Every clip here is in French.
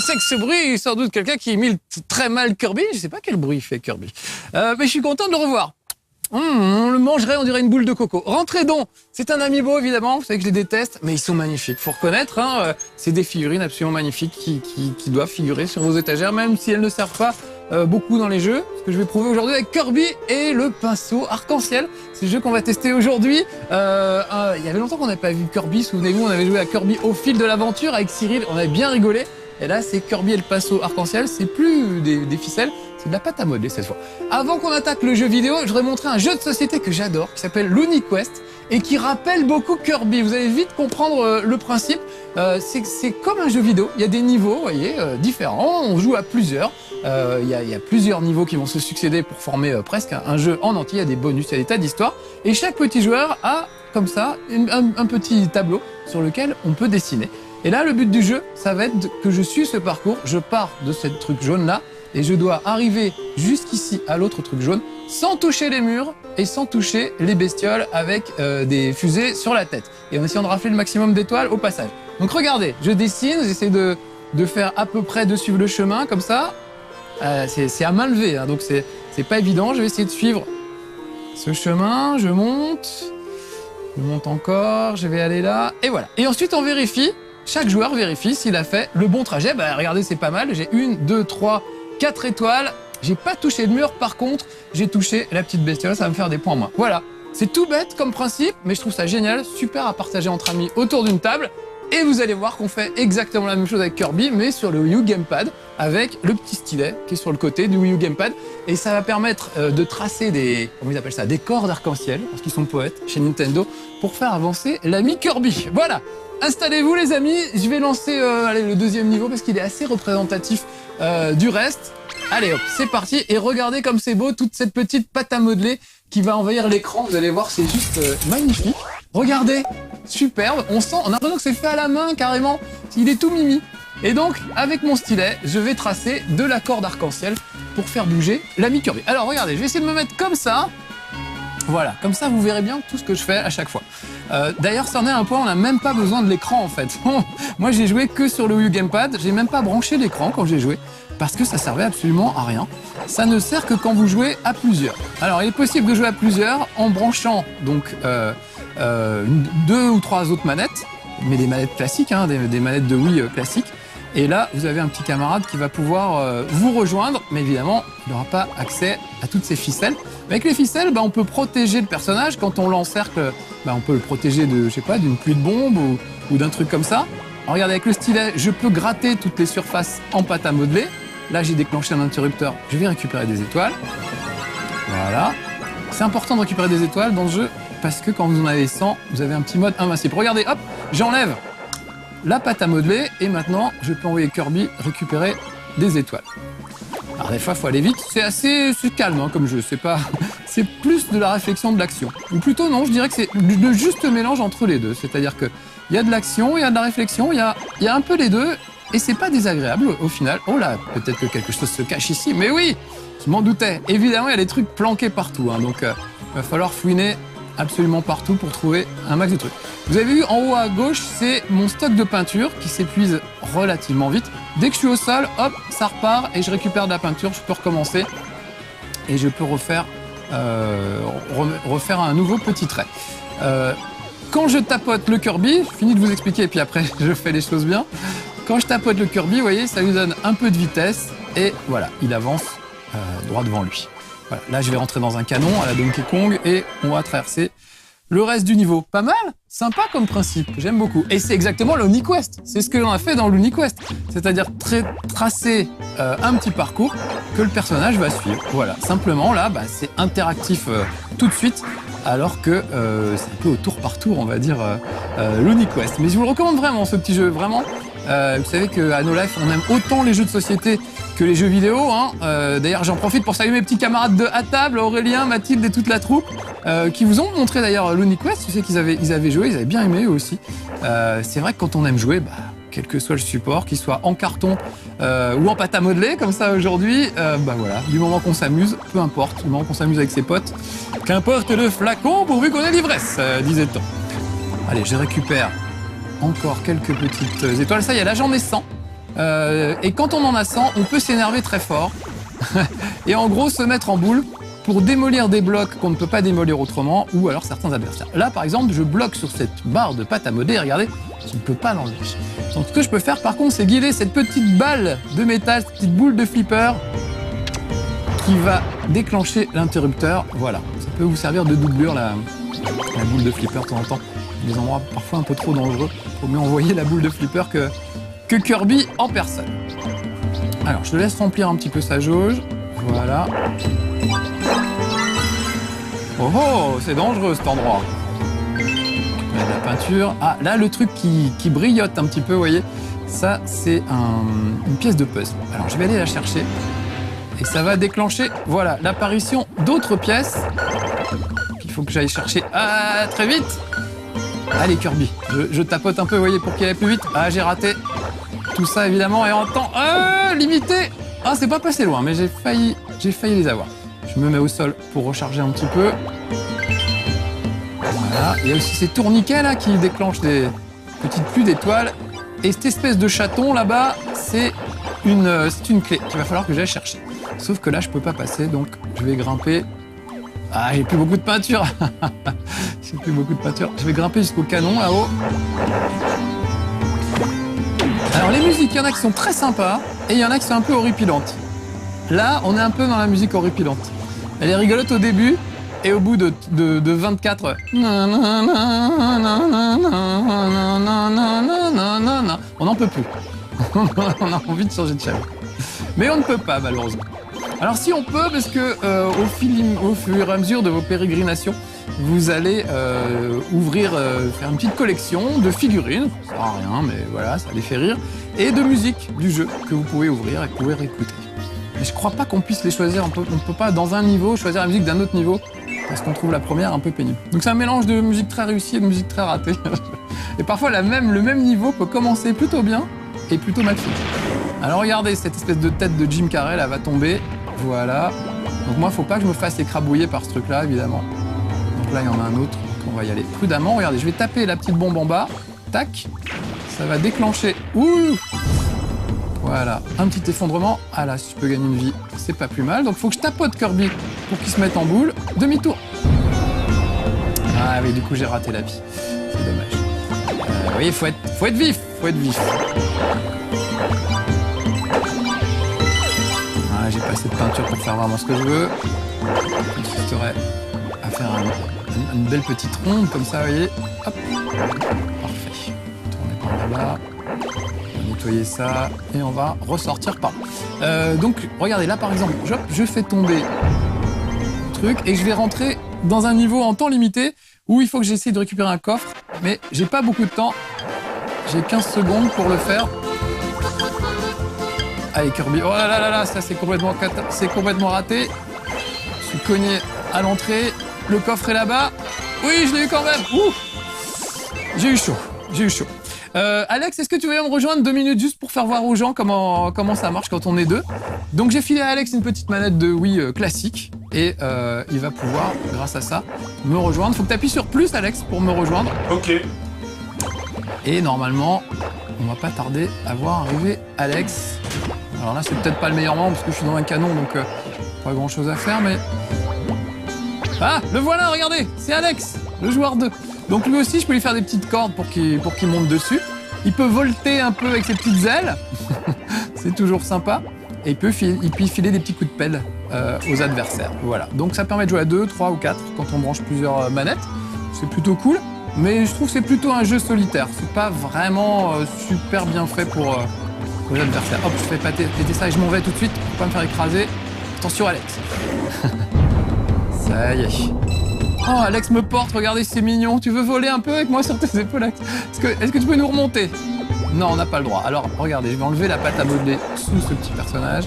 c'est que ce bruit? Sans doute quelqu'un qui imite très mal Kirby. Je sais pas quel bruit fait Kirby. Mais je suis content de le revoir. On le mangerait, on dirait une boule de coco. Rentrez donc. C'est un amiibo, évidemment. Vous savez que je les déteste, mais ils sont magnifiques. Faut reconnaître, hein, c'est des figurines absolument magnifiques qui doivent figurer sur vos étagères, même si elles ne servent pas beaucoup dans les jeux. Ce que je vais prouver aujourd'hui avec Kirby et le pinceau arc-en-ciel. C'est le jeu qu'on va tester aujourd'hui. Il y avait longtemps qu'on n'avait pas vu Kirby. Souvenez-vous, on avait joué à Kirby au fil de l'aventure avec Cyril. On avait bien rigolé. Et là, c'est Kirby et le pinceau arc-en-ciel. C'est plus des ficelles, c'est de la pâte à modeler cette fois. Avant qu'on attaque le jeu vidéo, je voudrais montrer un jeu de société que j'adore, qui s'appelle Looney Quest, et qui rappelle beaucoup Kirby. Vous allez vite comprendre le principe. C'est comme un jeu vidéo. Il y a des niveaux, vous voyez, différents. On joue à plusieurs. Il y a plusieurs niveaux qui vont se succéder pour former presque un jeu en entier. Il y a des bonus, il y a des tas d'histoires. Et chaque petit joueur a, comme ça, un petit tableau sur lequel on peut dessiner. Et là, le but du jeu, ça va être que je suis ce parcours, je pars de ce truc jaune-là, et je dois arriver jusqu'ici à l'autre truc jaune, sans toucher les murs et sans toucher les bestioles avec des fusées sur la tête. Et en essayant de rafler le maximum d'étoiles au passage. Donc regardez, je dessine, j'essaie de faire à peu près, de suivre le chemin, comme ça. C'est à main levée, hein, donc c'est pas évident. Je vais essayer de suivre ce chemin, je monte encore, je vais aller là, et voilà. Et ensuite, on vérifie. Chaque joueur vérifie s'il a fait le bon trajet. Bah, regardez, c'est pas mal. J'ai 1, 2, 3, 4 étoiles. J'ai pas touché le mur. Par contre, j'ai touché la petite bestiole. Ça va me faire des points en moins. Voilà. C'est tout bête comme principe, mais je trouve ça génial. Super à partager entre amis autour d'une table. Et vous allez voir qu'on fait exactement la même chose avec Kirby, mais sur le Wii U Gamepad, avec le petit stylet qui est sur le côté du Wii U Gamepad. Et ça va permettre de tracer comment ils appellent ça, des corps d'arc-en-ciel, parce qu'ils sont poètes chez Nintendo, pour faire avancer l'ami Kirby. Voilà. Installez-vous les amis, je vais lancer le deuxième niveau parce qu'il est assez représentatif du reste. Allez hop, c'est parti et regardez comme c'est beau, toute cette petite pâte à modeler qui va envahir l'écran, vous allez voir, c'est juste magnifique. Regardez, superbe, on a l'impression que c'est fait à la main carrément, il est tout mimi. Et donc, avec mon stylet, je vais tracer de la corde arc-en-ciel pour faire bouger l'ami Kirby. Alors regardez, je vais essayer de me mettre comme ça. Voilà, comme ça vous verrez bien tout ce que je fais à chaque fois. D'ailleurs, ça en est un point, on n'a même pas besoin de l'écran en fait. Moi j'ai joué que sur le Wii U Gamepad, j'ai même pas branché l'écran quand j'ai joué, parce que ça servait absolument à rien. Ça ne sert que quand vous jouez à plusieurs. Alors il est possible de jouer à plusieurs en branchant donc 2 ou 3 autres manettes, mais des manettes classiques, hein, des manettes de Wii classiques. Et là, vous avez un petit camarade qui va pouvoir vous rejoindre, mais évidemment, il n'aura pas accès à toutes ces ficelles. Mais avec les ficelles, on peut protéger le personnage. Quand on l'encercle, on peut le protéger de, je sais pas, d'une pluie de bombes ou d'un truc comme ça. Alors, regardez, avec le stylet, je peux gratter toutes les surfaces en pâte à modeler. Là, j'ai déclenché un interrupteur. Je vais récupérer des étoiles. Voilà. C'est important de récupérer des étoiles dans le jeu parce que quand vous en avez 100, vous avez un petit mode invincible. Regardez, hop, j'enlève la pâte à modeler et maintenant je peux envoyer Kirby récupérer des étoiles. Alors des fois il faut aller vite, c'est calme hein, comme jeu, c'est plus de la réflexion de l'action. Ou plutôt non, je dirais que c'est le juste mélange entre les deux, c'est-à-dire que il y a de l'action, il y a de la réflexion, il y a un peu les deux et c'est pas désagréable au final. Oh là, peut-être que quelque chose se cache ici, mais oui, je m'en doutais. Évidemment, il y a des trucs planqués partout, hein, donc il va falloir fouiner absolument partout pour trouver un max de trucs. Vous avez vu en haut à gauche, c'est mon stock de peinture qui s'épuise relativement vite. Dès que je suis au sol, hop, ça repart et je récupère de la peinture, je peux recommencer et je peux refaire un nouveau petit trait. Quand je tapote le Kirby, je finis de vous expliquer et puis après je fais les choses bien. Quand je tapote le Kirby, vous voyez, ça lui donne un peu de vitesse et voilà, il avance droit devant lui. Voilà, là, je vais rentrer dans un canon à la Donkey Kong et on va traverser le reste du niveau. Pas mal, sympa comme principe, j'aime beaucoup. Et c'est exactement le Looney Quest, c'est ce que l'on a fait dans le Looney Quest. C'est-à-dire tracer un petit parcours que le personnage va suivre. Voilà, simplement là, c'est interactif tout de suite, alors que c'est un peu au tour par tour, on va dire, Looney Quest. Mais je vous le recommande vraiment, ce petit jeu, vraiment. Vous savez qu'à No Life, on aime autant les jeux de société que les jeux vidéo. Hein. D'ailleurs, j'en profite pour saluer mes petits camarades à table, Aurélien, Mathilde et toute la troupe, qui vous ont montré d'ailleurs Looney Quest. Je sais qu'ils avaient joué, ils avaient bien aimé eux aussi. C'est vrai que quand on aime jouer, quel que soit le support, qu'il soit en carton ou en pâte à modeler, comme ça aujourd'hui, voilà, du moment qu'on s'amuse, peu importe, du moment qu'on s'amuse avec ses potes, qu'importe le flacon pourvu qu'on ait l'ivresse, disait-on. Allez, je récupère encore quelques petites étoiles. Ça y est, là j'en ai 100. Et quand on en a 100, on peut s'énerver très fort. Et en gros, se mettre en boule pour démolir des blocs qu'on ne peut pas démolir autrement, ou alors certains adversaires. Là, par exemple, je bloque sur cette barre de pâte à modeler, regardez, je ne peux pas l'enlever. Donc ce que je peux faire, par contre, c'est guider cette petite balle de métal, cette petite boule de flipper, qui va déclencher l'interrupteur. Voilà, ça peut vous servir de doublure, la boule de flipper, de temps en temps. Des endroits parfois un peu trop dangereux. Il faut mieux envoyer la boule de flipper que Kirby en personne. Alors, je te laisse remplir un petit peu sa jauge. Voilà. Oh oh, c'est dangereux cet endroit. Il y a de la peinture. Ah, là, le truc qui brillote un petit peu, vous voyez, ça, c'est une pièce de puzzle. Alors, je vais aller la chercher. Et ça va déclencher, voilà, l'apparition d'autres pièces. Il faut que j'aille chercher très vite. Allez, Kirby, je tapote un peu, vous voyez, pour qu'il aille plus vite. Ah, j'ai raté. Tout ça, évidemment, et en temps limité. Ah, c'est pas passé loin, mais j'ai failli les avoir. Je me mets au sol pour recharger un petit peu. Voilà. Il y a aussi ces tourniquets là qui déclenchent des petites pluies d'étoiles. Et cette espèce de chaton là-bas, c'est une clé qu'il va falloir que j'aille chercher. Sauf que là, je peux pas passer, donc je vais grimper. Ah, j'ai plus beaucoup de peinture. J'ai plus beaucoup de peinture. Je vais grimper jusqu'au canon là-haut. Alors les musiques, il y en a qui sont très sympas et il y en a qui sont un peu horripilantes. Là, on est un peu dans la musique horripilante. Elle est rigolote au début et au bout de 24... On n'en peut plus. On a envie de changer de chaîne. Mais on ne peut pas, malheureusement. Alors si on peut, parce que au fur et à mesure de vos pérégrinations, vous allez faire une petite collection de figurines, ça sert à rien, mais voilà, ça les fait rire, et de musique du jeu que vous pouvez ouvrir et que vous pouvez réécouter. Mais je crois pas qu'on puisse les choisir, on peut pas dans un niveau choisir la musique d'un autre niveau, parce qu'on trouve la première un peu pénible. Donc c'est un mélange de musique très réussie et de musique très ratée. Et parfois le même niveau peut commencer plutôt bien et plutôt mal fait. Alors regardez, cette espèce de tête de Jim Carrey là va tomber, voilà. Donc moi, faut pas que je me fasse écrabouiller par ce truc-là, évidemment. Donc là, il y en a un autre, donc on va y aller prudemment. Regardez, je vais taper la petite bombe en bas, tac, ça va déclencher, ouh, voilà, un petit effondrement. Ah là, si je peux gagner une vie, c'est pas plus mal. Donc faut que je tapote Kirby pour qu'il se mette en boule, demi-tour. Ah oui, du coup, j'ai raté la vie, c'est dommage. Vous voyez, faut être vif, J'ai pas assez de peinture pour faire vraiment ce que je veux. Je consisterait à faire une belle petite ronde comme ça, vous voyez. Hop. Parfait. Tournez par là-bas. On va nettoyer ça et on va ressortir par là. Donc, regardez, là par exemple, je fais tomber le truc et je vais rentrer dans un niveau en temps limité où il faut que j'essaie de récupérer un coffre, mais j'ai pas beaucoup de temps. J'ai 15 secondes pour le faire. Allez Kirby, oh là là là là, ça c'est complètement raté. Je suis cogné à l'entrée, le coffre est là-bas. Oui, je l'ai eu quand même. Ouh, j'ai eu chaud. Alex, est-ce que tu veux me rejoindre 2 minutes juste pour faire voir aux gens comment ça marche quand on est deux? Donc j'ai filé à Alex une petite manette de Wii classique et il va pouvoir, grâce à ça, me rejoindre. Faut que tu appuies sur plus, Alex, pour me rejoindre. Ok. Et normalement, on va pas tarder à voir arriver Alex. Alors là, c'est peut-être pas le meilleur moment parce que je suis dans un canon, donc pas grand-chose à faire, mais... Ah, le voilà, regardez, c'est Alex, le joueur 2. Donc lui aussi, je peux lui faire des petites cordes pour qu'il monte dessus. Il peut volter un peu avec ses petites ailes, c'est toujours sympa. Et il peut filer des petits coups de pelle aux adversaires. Voilà, donc ça permet de jouer à 2, 3 ou 4 quand on branche plusieurs manettes. C'est plutôt cool, mais je trouve que c'est plutôt un jeu solitaire. C'est pas vraiment super bien fait pour les adversaires. Hop, je fais péter ça et je m'en vais tout de suite pour pas me faire écraser. Attention Alex. Ça y est. Oh, Alex me porte, regardez, c'est mignon. Tu veux voler un peu avec moi sur tes épaules, Alex? Est-ce que tu peux nous remonter? Non, on n'a pas le droit. Alors, regardez, je vais enlever la pâte à modeler sous ce petit personnage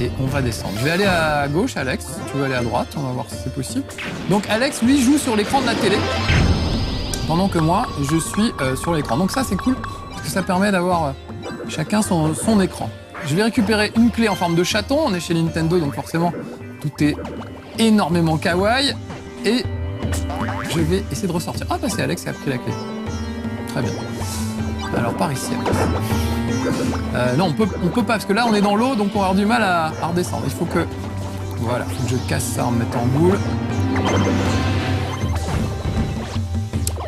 et on va descendre. Je vais aller à gauche, Alex. Si tu veux aller à droite, on va voir si c'est possible. Donc, Alex, lui, joue sur l'écran de la télé pendant que moi, je suis sur l'écran. Donc ça, c'est cool parce que ça permet d'avoir chacun son écran. Je vais récupérer une clé en forme de chaton. On est chez Nintendo, donc forcément, tout est énormément kawaii. Et je vais essayer de ressortir. Ah, bah c'est Alex qui a pris la clé. Très bien. Alors, par ici, Alex. Non, on peut pas, parce que là, on est dans l'eau, donc on va avoir du mal à redescendre. Il faut que... Voilà, faut que je casse ça en me mettant en boule.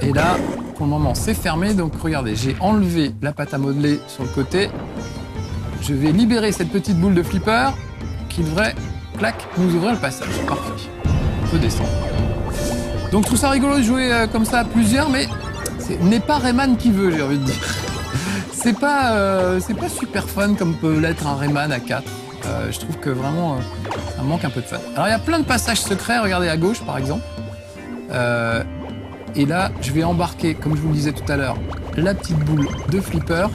Et là, pour le moment, c'est fermé. Donc, regardez, j'ai enlevé la pâte à modeler sur le côté. Je vais libérer cette petite boule de flipper qui devrait, clac, nous ouvrir le passage. Parfait. On peut descendre. Donc, je trouve ça rigolo de jouer comme ça à plusieurs, mais n'est pas Rayman qui veut, j'ai envie de dire. C'est pas super fun comme peut l'être un Rayman à 4. Je trouve que vraiment, ça manque un peu de fun. Alors, il y a plein de passages secrets. Regardez à gauche, par exemple. Et là, je vais embarquer, comme je vous le disais tout à l'heure, la petite boule de flipper.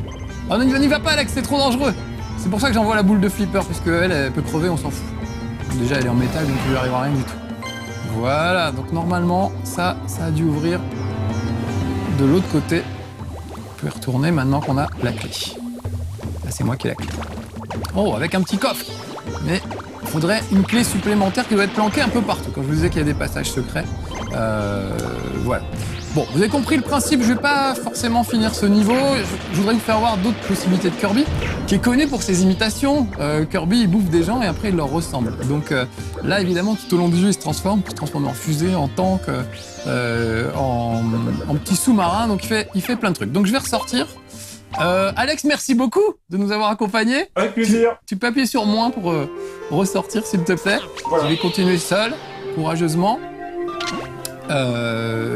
Oh non, n'y va pas, Alex, c'est trop dangereux. C'est pour ça que j'envoie la boule de flipper, parce qu'elle, elle peut crever, on s'en fout. Déjà, elle est en métal, donc il lui arrivera rien du tout. Voilà, donc normalement, ça a dû ouvrir de l'autre côté. On peut y retourner maintenant qu'on a la clé. Là, c'est moi qui ai la clé. Oh, avec un petit coffre. Mais il faudrait une clé supplémentaire qui doit être planquée un peu partout. Quand je vous disais qu'il y a des passages secrets, voilà. Bon, vous avez compris le principe, je vais pas forcément finir ce niveau. Je voudrais vous faire voir d'autres possibilités de Kirby, qui est connu pour ses imitations. Kirby, il bouffe des gens et après, il leur ressemble. Donc là, évidemment, tout au long du jeu, il se transforme en fusée, en tank, en petit sous-marin. Donc il fait plein de trucs. Donc je vais ressortir. Alex, merci beaucoup de nous avoir accompagnés. Avec plaisir. Tu peux appuyer sur moins pour ressortir, s'il te plaît. Voilà. Je vais continuer seul, courageusement.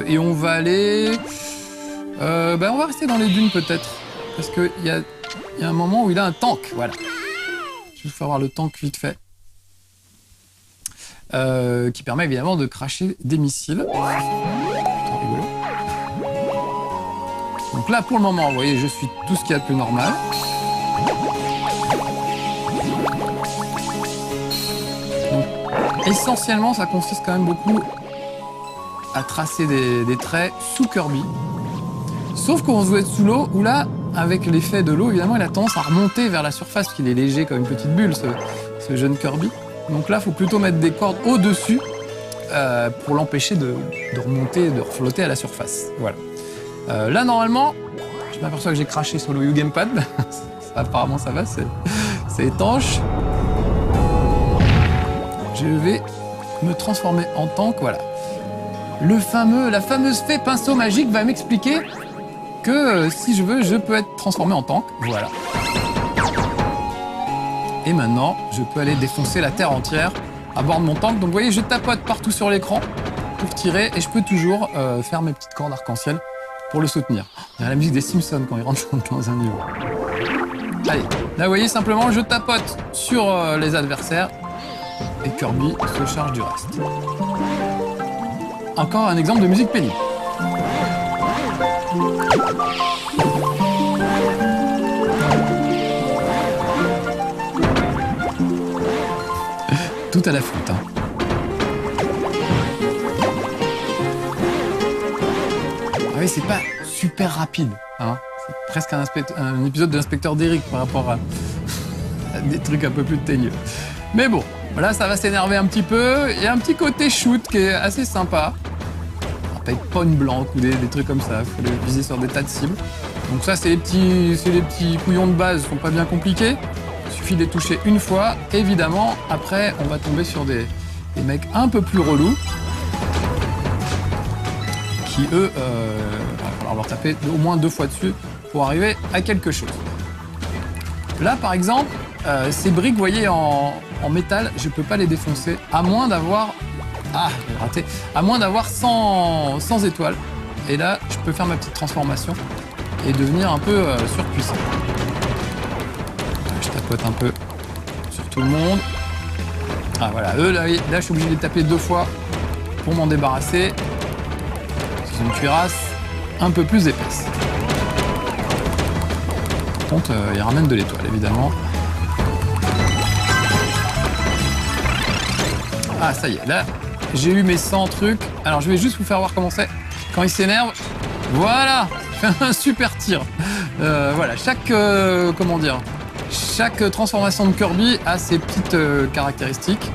Et on va aller... on va rester dans les dunes, peut-être. Parce qu'il y a un moment où il a un tank, voilà. Je vais vous faire voir le tank vite fait. Qui permet évidemment de cracher des missiles. C'est rigolo. Donc là, pour le moment, vous voyez, je suis tout ce qu'il y a de plus normal. Donc, essentiellement, ça consiste quand même beaucoup à tracer des traits sous Kirby. Sauf quand on se doit être sous l'eau, où là, avec l'effet de l'eau, évidemment, il a tendance à remonter vers la surface, parce qu'il est léger comme une petite bulle, ce jeune Kirby. Donc là, il faut plutôt mettre des cordes au-dessus pour l'empêcher de remonter, de reflotter à la surface. Voilà. Là, normalement, je m'aperçois que j'ai craché sur le Wii U Gamepad. Apparemment, ça va, c'est étanche. Je vais me transformer en tank, voilà. La fameuse fée pinceau magique va m'expliquer que si je veux, je peux être transformé en tank, voilà. Et maintenant, je peux aller défoncer la terre entière à bord de mon tank. Donc, vous voyez, je tapote partout sur l'écran pour tirer et je peux toujours faire mes petites cordes arc-en-ciel pour le soutenir. Il y a la musique des Simpsons quand ils rentrent dans un niveau. Allez, là vous voyez simplement je tapote sur les adversaires et Kirby se charge du reste. Encore un exemple de musique pénible. Tout à la flûte, hein. Ah oui, c'est pas super rapide, hein. C'est presque un épisode de l'inspecteur Derrick par rapport à des trucs un peu plus teigneux. Mais bon, là, ça va s'énerver un petit peu. Il y a un petit côté shoot qui est assez sympa. Avec point blanc ou des trucs comme ça. Il faut les viser sur des tas de cibles. Donc ça, c'est les petits couillons de base, ils sont pas bien compliqués. Il suffit de les toucher une fois. Évidemment, après, on va tomber sur des mecs un peu plus relous. Qui, eux, va falloir leur taper au moins 2 fois dessus pour arriver à quelque chose. Là, par exemple, ces briques, vous voyez, en métal, je peux pas les défoncer, à moins d'avoir... Ah, j'ai raté. À moins d'avoir 100 étoiles. Et là, je peux faire ma petite transformation et devenir un peu surpuissant. Je tapote un peu sur tout le monde. Ah, voilà. Eux, là, je suis obligé de les taper 2 fois pour m'en débarrasser. C'est une cuirasse un peu plus épaisse. Par contre, il ramène de l'étoile, évidemment. Ah, ça y est, là, j'ai eu mes 100 trucs. Alors, je vais juste vous faire voir comment c'est. Quand il s'énerve, voilà, un super tir. Voilà, chaque transformation de Kirby a ses petites caractéristiques.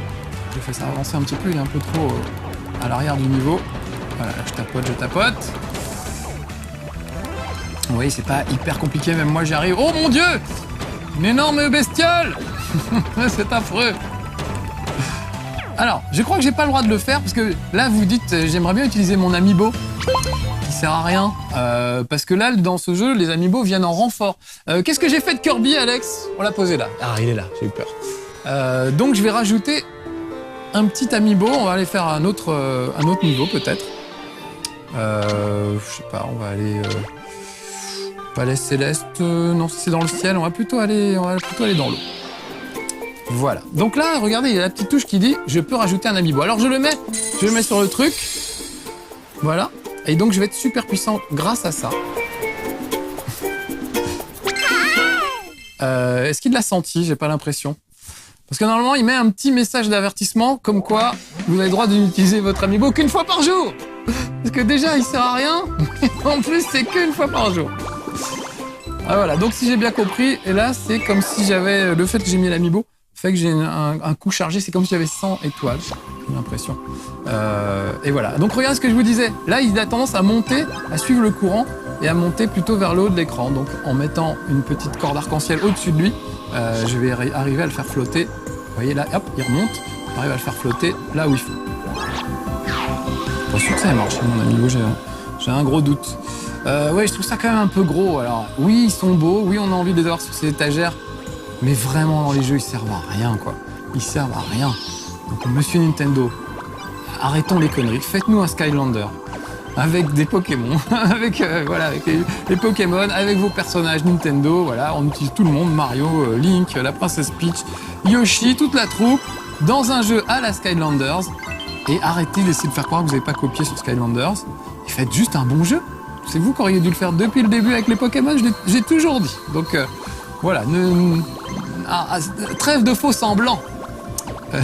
Je fais ça avancer un petit peu, il est un peu trop à l'arrière du niveau. Voilà, je tapote. Vous voyez, c'est pas hyper compliqué, même moi j'y arrive. Oh mon Dieu! Une énorme bestiole! C'est affreux! Alors, je crois que j'ai pas le droit de le faire, parce que là, vous dites, j'aimerais bien utiliser mon amiibo, qui sert à rien. Parce que là, dans ce jeu, les amiibo viennent en renfort. Qu'est-ce que j'ai fait de Kirby, Alex? On l'a posé là. Ah, il est là, j'ai eu peur. Donc, je vais rajouter un petit amiibo. On va aller faire un autre niveau, peut-être. Je sais pas, on va aller... Palais Céleste, non, c'est dans le ciel. On va plutôt aller dans l'eau. Voilà. Donc là, regardez, il y a la petite touche qui dit « Je peux rajouter un amiibo ». Alors, je le mets sur le truc. Voilà. Et donc, je vais être super puissant grâce à ça. Est-ce qu'il l'a senti? J'ai pas l'impression. Parce que normalement, il met un petit message d'avertissement comme quoi vous avez le droit d'utiliser votre amiibo qu'une fois par jour. Parce que déjà, il sert à rien. En plus, c'est qu'une fois par jour. Ah, voilà. Donc, si j'ai bien compris, et là, c'est comme si j'avais... Le fait que j'ai mis l'amiibo fait que j'ai un coup chargé. C'est comme si j'avais 100 étoiles, j'ai l'impression. Et voilà. Donc, regardez ce que je vous disais. Là, il a tendance à monter, à suivre le courant et à monter plutôt vers le haut de l'écran. Donc, en mettant une petite corde arc-en-ciel au-dessus de lui, je vais arriver à le faire flotter. Vous voyez là, hop, il remonte. J'arrive à le faire flotter là où il faut. Pas sûr que ça ait marché, mon amiibo. J'ai un gros doute. Ouais, je trouve ça quand même un peu gros. Alors, oui, ils sont beaux. Oui, on a envie de les avoir sur ces étagères. Mais vraiment, dans les jeux, ils servent à rien, quoi. Ils servent à rien. Donc, monsieur Nintendo, arrêtons les conneries. Faites-nous un Skylander avec des Pokémon, avec les Pokémon, avec vos personnages Nintendo. Voilà, on utilise tout le monde, Mario, Link, la princesse Peach, Yoshi, toute la troupe, dans un jeu à la Skylanders. Et arrêtez d'essayer de faire croire que vous n'avez pas copié sur Skylanders. Et faites juste un bon jeu. C'est vous qui auriez dû le faire depuis le début avec les Pokémon, j'ai toujours dit. Donc voilà, trêve de faux semblants. À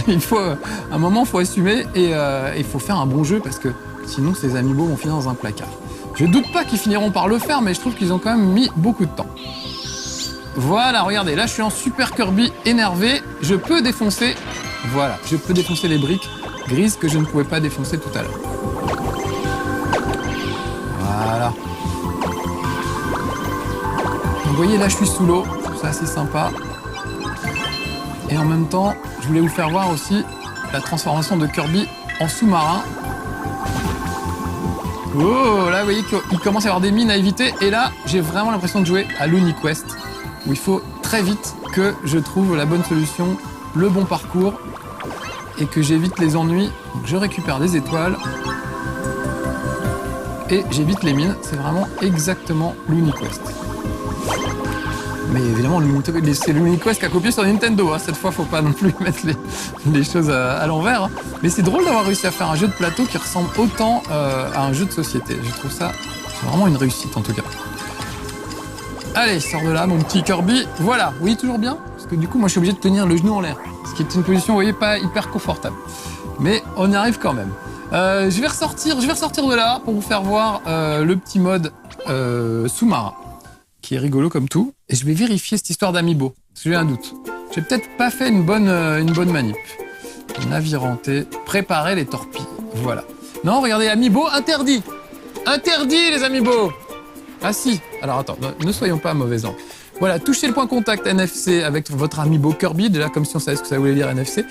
un moment, il faut assumer et il faut faire un bon jeu parce que sinon, ces amiibo vont finir dans un placard. Je ne doute pas qu'ils finiront par le faire, mais je trouve qu'ils ont quand même mis beaucoup de temps. Voilà, regardez, là, je suis en Super Kirby énervé. Je peux défoncer, voilà, je peux défoncer les briques grises que je ne pouvais pas défoncer tout à l'heure. Voilà. Vous voyez, là, je suis sous l'eau. C'est assez sympa. Et en même temps, je voulais vous faire voir aussi la transformation de Kirby en sous-marin. Oh, là, vous voyez qu'il commence à y avoir des mines à éviter. Et là, j'ai vraiment l'impression de jouer à Looney Quest, où il faut très vite que je trouve la bonne solution, le bon parcours, et que j'évite les ennuis. Donc, je récupère des étoiles. Et j'évite les mines. C'est vraiment exactement Looney Quest. Mais évidemment, c'est Looney Quest qui a copié sur Nintendo. Hein. Cette fois, faut pas non plus mettre les choses à l'envers. Hein. Mais c'est drôle d'avoir réussi à faire un jeu de plateau qui ressemble autant à un jeu de société. Je trouve ça vraiment une réussite, en tout cas. Allez, sors de là, mon petit Kirby. Voilà, vous voyez toujours bien? Parce que du coup, moi, je suis obligé de tenir le genou en l'air. Ce qui est une position, vous voyez, pas hyper confortable. Mais on y arrive quand même. Je vais ressortir de là pour vous faire voir le petit mode sous-marin, qui est rigolo comme tout. Et je vais vérifier cette histoire d'amiibo, parce que j'ai un doute. J'ai peut-être pas fait une bonne manip. Naviranté, préparer les torpilles. Voilà. Non, regardez, amiibo interdit. Interdit, les amiibo. Ah si. Alors attends, ne soyons pas mauvais angle. Voilà, touchez le point contact NFC avec votre amiibo Kirby, déjà comme si on savait ce que ça voulait dire NFC.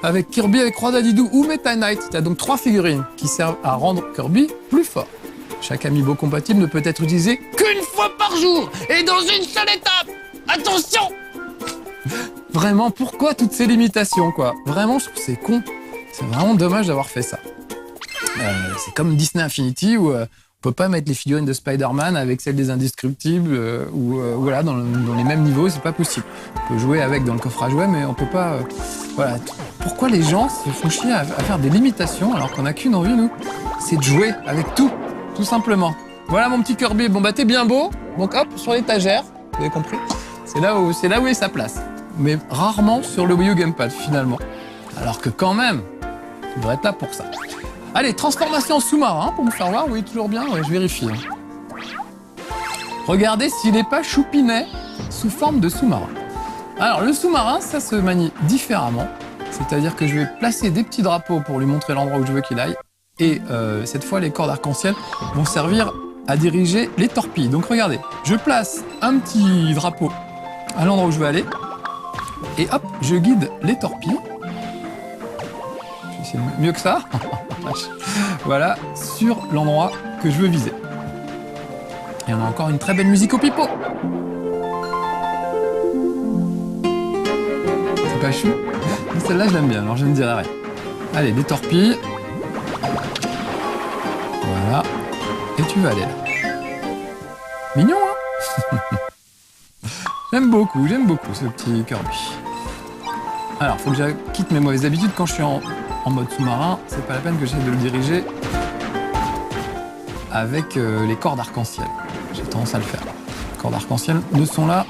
Avec Kirby, avec Roi Dadidou ou Meta Knight. Tu as donc 3 figurines qui servent à rendre Kirby plus fort. Chaque amiibo compatible ne peut être utilisé qu'une fois par jour et dans une seule étape. Attention! Vraiment, pourquoi toutes ces limitations, quoi? Vraiment, je trouve que c'est con. C'est vraiment dommage d'avoir fait ça. C'est comme Disney Infinity où on peut pas mettre les figurines de Spider-Man avec celles des Indestructibles ou voilà, dans les mêmes niveaux, c'est pas possible. On peut jouer avec dans le coffre à jouets, mais on peut pas... voilà. Pourquoi les gens se font chier à faire des limitations alors qu'on n'a qu'une envie, nous? C'est de jouer avec tout. Tout simplement. Voilà mon petit Kirby. Bon bah t'es bien beau. Donc hop, sur l'étagère. Vous avez compris? C'est là où est sa place. Mais rarement sur le Wii U Gamepad finalement. Alors que quand même, il devrait être là pour ça. Allez, transformation sous-marin pour vous faire voir. Oui, toujours bien. Ouais, je vérifie. Regardez s'il n'est pas choupinet sous forme de sous-marin. Alors le sous-marin, ça se manie différemment. C'est-à-dire que je vais placer des petits drapeaux pour lui montrer l'endroit où je veux qu'il aille. Et cette fois, les cordes arc-en-ciel vont servir à diriger les torpilles. Donc regardez, je place un petit drapeau à l'endroit où je veux aller. Et hop, je guide les torpilles. Je vais essayer mieux que ça. Voilà, sur l'endroit que je veux viser. Et on a encore une très belle musique au pipeau. C'est pas chou? Celle-là, je l'aime bien, alors je ne dirai rien. Allez, des torpilles. Voilà. Et tu vas aller là. Mignon, hein? J'aime beaucoup ce petit Kirby. Alors, faut que je quitte mes mauvaises habitudes. Quand je suis en mode sous-marin, c'est pas la peine que j'essaie de le diriger avec les cordes arc-en-ciel. J'ai tendance à le faire. Les cordes arc-en-ciel ne sont là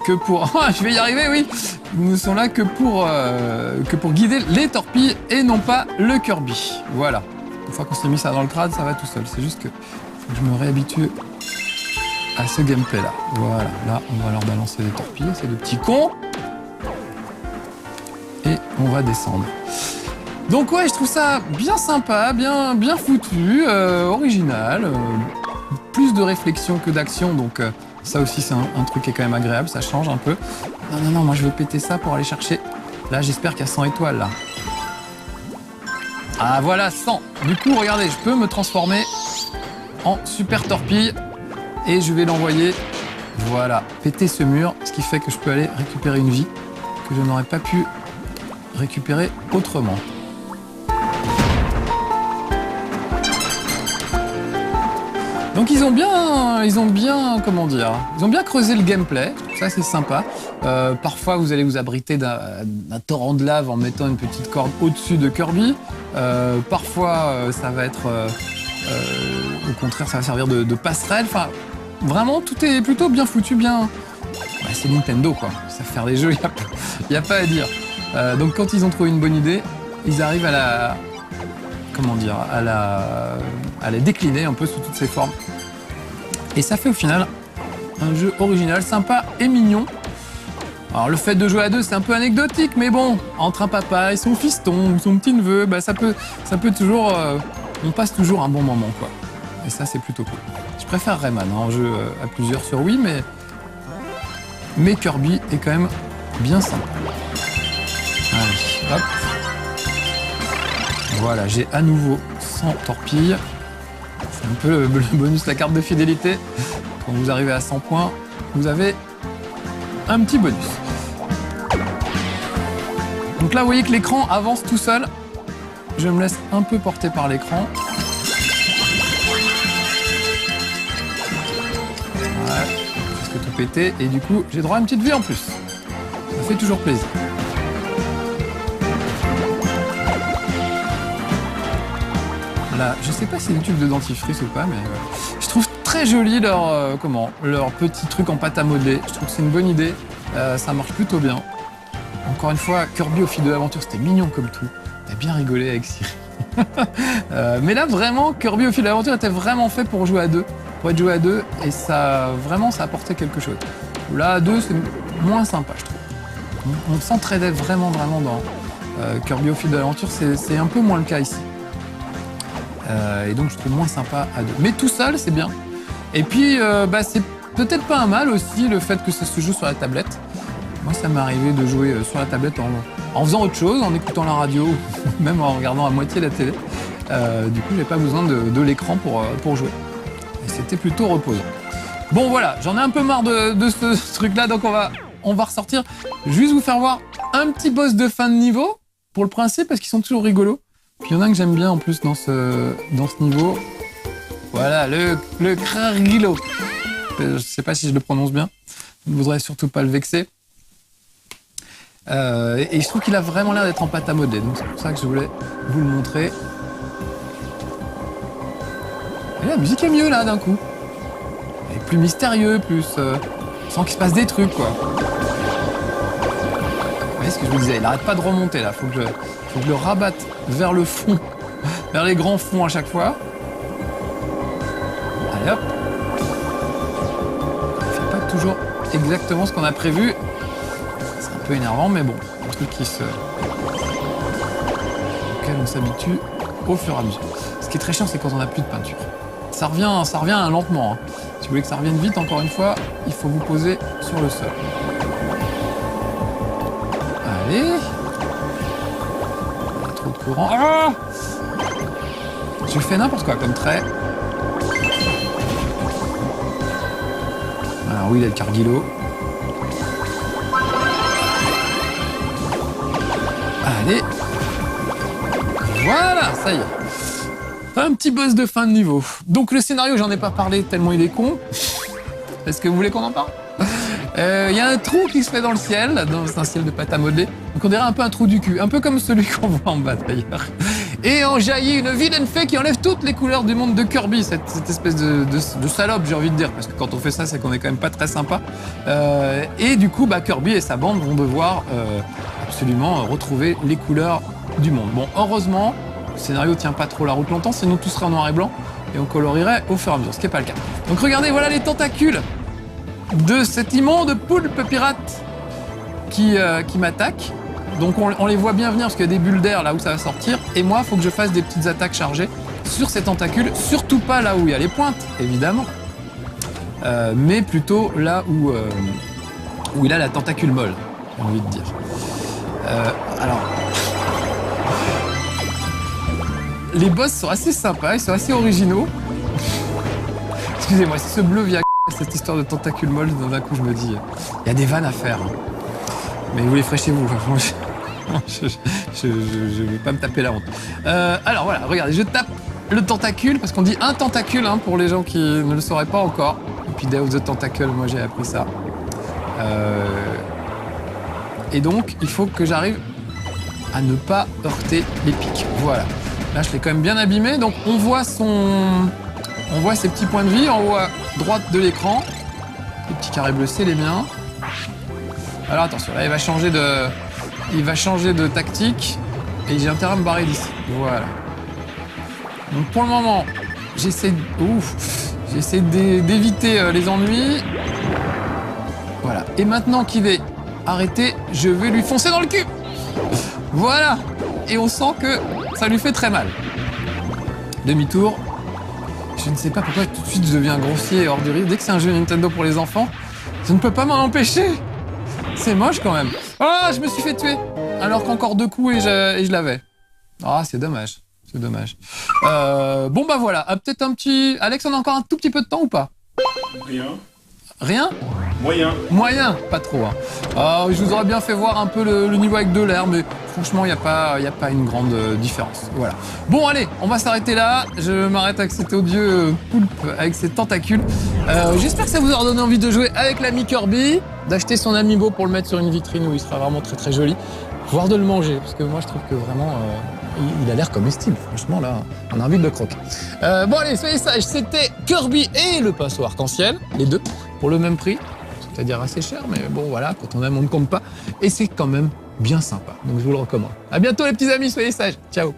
que pour... je vais y arriver, oui. Ils ne sont là que pour guider les torpilles et non pas le Kirby. Voilà. Une fois qu'on s'est mis ça dans le crâne, ça va tout seul. C'est juste que faut que je me réhabitue à ce gameplay-là. Voilà. Là, on va leur balancer des torpilles, c'est des petits cons. Et on va descendre. Donc ouais, je trouve ça bien sympa, bien foutu, original. Plus de réflexion que d'action, donc ça aussi c'est un truc qui est quand même agréable, ça change un peu. Non, moi je vais péter ça pour aller chercher. Là, j'espère qu'il y a 100 étoiles, là. Ah voilà, 100. Du coup, regardez, je peux me transformer en super torpille et je vais l'envoyer, voilà, péter ce mur, ce qui fait que je peux aller récupérer une vie que je n'aurais pas pu récupérer autrement. Donc ils ont bien, comment dire, ils ont bien creusé le gameplay. Ça c'est sympa. Parfois vous allez vous abriter d'un torrent de lave en mettant une petite corde au-dessus de Kirby. Parfois ça va être, au contraire, ça va servir de passerelle. Enfin, vraiment tout est plutôt bien foutu, bien. Ouais, c'est Nintendo quoi. Ils savent faire des jeux, y a pas à dire. Donc quand ils ont trouvé une bonne idée, ils arrivent à la, comment dire, à la décliner un peu sous toutes ses formes. Et ça fait au final un jeu original, sympa et mignon. Alors le fait de jouer à deux, c'est un peu anecdotique, mais bon, entre un papa et son fiston ou son petit-neveu, bah, ça peut toujours, on passe toujours un bon moment, quoi. Et ça, c'est plutôt cool. Je préfère Rayman en jeu à plusieurs sur Wii, mais Kirby est quand même bien sympa. Allez, hop. Voilà, j'ai à nouveau 100 torpilles. C'est un peu le bonus, la carte de fidélité. Quand vous arrivez à 100 points, vous avez un petit bonus. Donc là, vous voyez que l'écran avance tout seul. Je me laisse un peu porter par l'écran. Ouais, presque tout pété. Et du coup, j'ai droit à une petite vie en plus. Ça fait toujours plaisir. Là, je sais pas si c'est du tube de dentifrice ou pas, mais je trouve très joli leur petit truc en pâte à modeler. Je trouve que c'est une bonne idée. Ça marche plutôt bien. Encore une fois, Kirby au fil de l'aventure, c'était mignon comme tout. T'as bien rigolé avec Siri. Mais là, vraiment, Kirby au fil de l'aventure était vraiment fait pour jouer à deux. Pour être joué à deux, et ça, vraiment, ça apportait quelque chose. Là, à deux, c'est moins sympa, je trouve. On s'entraidait vraiment dans Kirby au fil de l'aventure. C'est un peu moins le cas ici. Et donc je trouve moins sympa à deux. Mais tout seul, c'est bien. Et puis, c'est peut-être pas un mal aussi le fait que ça se joue sur la tablette. Moi, ça m'est arrivé de jouer sur la tablette en faisant autre chose, en écoutant la radio, même en regardant à moitié la télé. Du coup, j'ai pas besoin de l'écran pour jouer. Et c'était plutôt reposant. Bon, voilà, j'en ai un peu marre de ce truc-là, donc on va ressortir. Juste vous faire voir un petit boss de fin de niveau, pour le principe, parce qu'ils sont toujours rigolos. Puis il y en a un que j'aime bien en plus dans ce niveau. Voilà, le Krargilo. Je sais pas si je le prononce bien. Je ne voudrais surtout pas le vexer. Et je trouve qu'il a vraiment l'air d'être en pâte à modeler. Donc c'est pour ça que je voulais vous le montrer. Et la musique est mieux là d'un coup. Elle est plus mystérieux, plus... sans qu'il se passe des trucs quoi. Vous voyez ce que je vous disais, il n'arrête pas de remonter là. Faut que je le rabatte vers le fond, vers les grands fonds à chaque fois. Allez hop. Il ne fait pas toujours exactement ce qu'on a prévu. C'est un peu énervant, mais bon, un truc auquel on s'habitue au fur et à mesure. Ce qui est très chiant, c'est quand on n'a plus de peinture. ça revient lentement. Hein. Si vous voulez que ça revienne vite, encore une fois, il faut vous poser sur le sol. Allez. Pas trop de courant. Ah, je fais n'importe quoi comme trait. Alors oui, il a le carguilo. Allez. Voilà, ça y est. Un petit boss de fin de niveau. Donc le scénario, j'en ai pas parlé tellement il est con. Est-ce que vous voulez qu'on en parle? Il y a un trou qui se fait dans le ciel, c'est un ciel de pâte à modeler. Donc on dirait un peu un trou du cul, un peu comme celui qu'on voit en bas d'ailleurs. Et en jaillit une vilaine fée qui enlève toutes les couleurs du monde de Kirby, cette espèce de salope, j'ai envie de dire, parce que quand on fait ça, c'est qu'on est quand même pas très sympa. Et du coup, Kirby et sa bande vont devoir absolument retrouver les couleurs du monde. Bon, heureusement, le scénario tient pas trop la route longtemps, sinon tout serait en noir et blanc et on colorierait au fur et à mesure, ce qui n'est pas le cas. Donc regardez, voilà les tentacules de cet immonde poulpe pirate qui m'attaque. Donc on les voit bien venir parce qu'il y a des bulles d'air là où ça va sortir. Et moi, il faut que je fasse des petites attaques chargées sur ces tentacules. Surtout pas là où il y a les pointes, évidemment. Mais plutôt là où il a la tentacule molle, j'ai envie de dire. Alors... Les boss sont assez sympas, ils sont assez originaux. Excusez-moi, si ce bleu vient cette histoire de tentacule molle, d'un coup je me dis, il y a des vannes à faire. Mais vous les ferez chez vous. Je vais pas me taper la honte. Alors voilà, regardez, je tape le tentacule, parce qu'on dit un tentacule hein, pour les gens qui ne le sauraient pas encore. Et puis Day of the Tentacle, moi j'ai appris ça. Et donc, il faut que j'arrive à ne pas heurter les pics. Voilà. Là, je l'ai quand même bien abîmé. Donc, on voit ses petits points de vie en haut à droite de l'écran. Les petits carrés bleus, c'est les miens. Alors, attention, là, il va changer de tactique. Et j'ai intérêt à me barrer d'ici. Voilà. Donc, pour le moment, j'essaie d'éviter les ennuis. Voilà. Et maintenant qu'il est arrêté, je vais lui foncer dans le cul. Voilà. Et on sent que ça lui fait très mal. Demi-tour. Je ne sais pas pourquoi tout de suite je deviens grossier et hors du rire. Dès que c'est un jeu Nintendo pour les enfants, je ne peux pas m'en empêcher. C'est moche quand même. Ah, je me suis fait tuer. Alors qu'encore 2 coups et je l'avais. Ah, c'est dommage. C'est dommage. Bon bah voilà. Peut-être un petit... Alex, on a encore un tout petit peu de temps ou pas? Rien. Rien? Moyen. Moyen, pas trop. Hein. Je vous aurais bien fait voir un peu le niveau avec de l'air, mais franchement, il n'y a pas une grande différence. Voilà. Bon, allez, on va s'arrêter là. Je m'arrête avec cet odieux poulpe, avec ses tentacules. J'espère que ça vous aura donné envie de jouer avec l'ami Kirby, d'acheter son amiibo pour le mettre sur une vitrine où il sera vraiment très très joli, voire de le manger, parce que moi je trouve que vraiment... il a l'air comestible, franchement, là, on a envie de le croquer. Bon, allez, soyez sages, c'était Kirby et le pinceau arc-en-ciel, les deux, pour le même prix, c'est-à-dire assez cher, mais bon, voilà, quand on aime, on ne compte pas, et c'est quand même bien sympa, donc je vous le recommande. À bientôt, les petits amis, soyez sages, ciao.